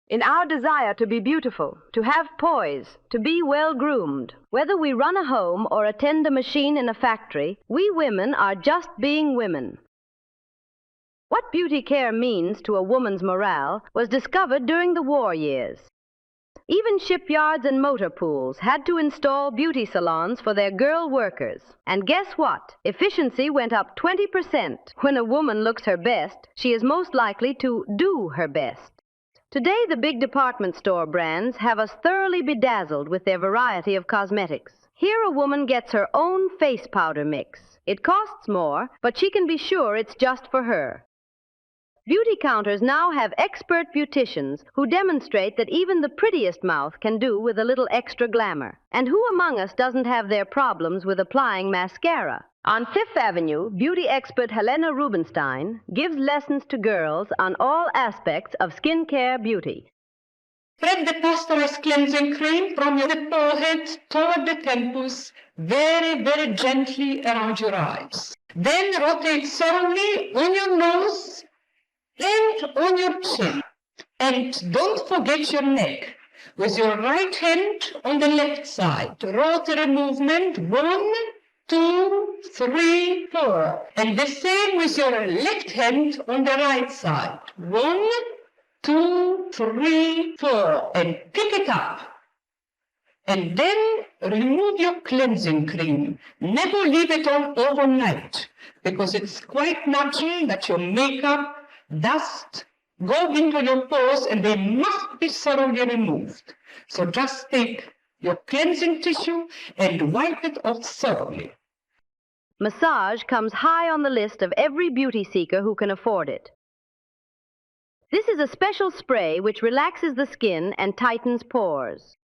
In our desire to be beautiful, to have poise, to be well-groomed, whether we run a home or attend a machine in a factory, we women are just being women. What beauty care means to a woman's morale was discovered during the war years. Even shipyards and motor pools had to install beauty salons for their girl workers. And guess what? Efficiency went up 20%. When a woman looks her best, she is most likely to do her best. Today, the big department store brands have us thoroughly bedazzled with their variety of cosmetics. Here a woman gets her own face powder mix. It costs more, but she can be sure it's just for her. Beauty counters now have expert beauticians who demonstrate that even the prettiest mouth can do with a little extra glamour. And who among us doesn't have their problems with applying mascara? On Fifth Avenue, beauty expert Helena Rubinstein gives lessons to girls on all aspects of skincare beauty. Spread the pasteurized cleansing cream from your forehead toward the temples, very, very gently around your eyes. Then rotate thoroughly on your nose and on your chin. And don't forget your neck. With your right hand on the left side, rotary movement, 1, 2, 3, 4. And the same with your left hand on the right side. 1, 2, 3, 4. And pick it up. And then remove your cleansing cream. Never leave it on overnight, because it's quite natural that your makeup, dust, go into your pores and they must be thoroughly removed. So just take your cleansing tissue and wipe it off thoroughly. Massage comes high on the list of every beauty seeker who can afford it. This is a special spray which relaxes the skin and tightens pores.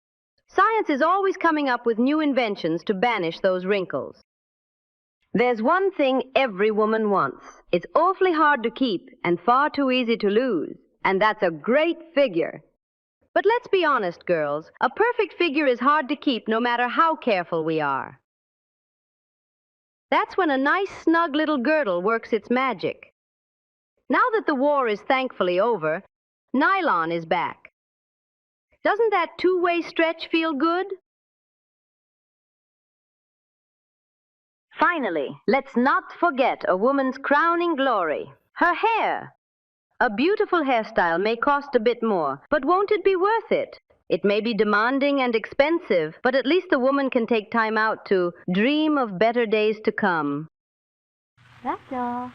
Science is always coming up with new inventions to banish those wrinkles. There's one thing every woman wants. It's awfully hard to keep and far too easy to lose, and that's a great figure. But let's be honest, girls, a perfect figure is hard to keep no matter how careful we are. That's when a nice, snug little girdle works its magic. Now that the war is thankfully over, nylon is back. Doesn't that two-way stretch feel good? Finally, let's not forget a woman's crowning glory, her hair. A beautiful hairstyle may cost a bit more, but won't it be worth it? It may be demanding and expensive, but at least a woman can take time out to dream of better days to come. That's all.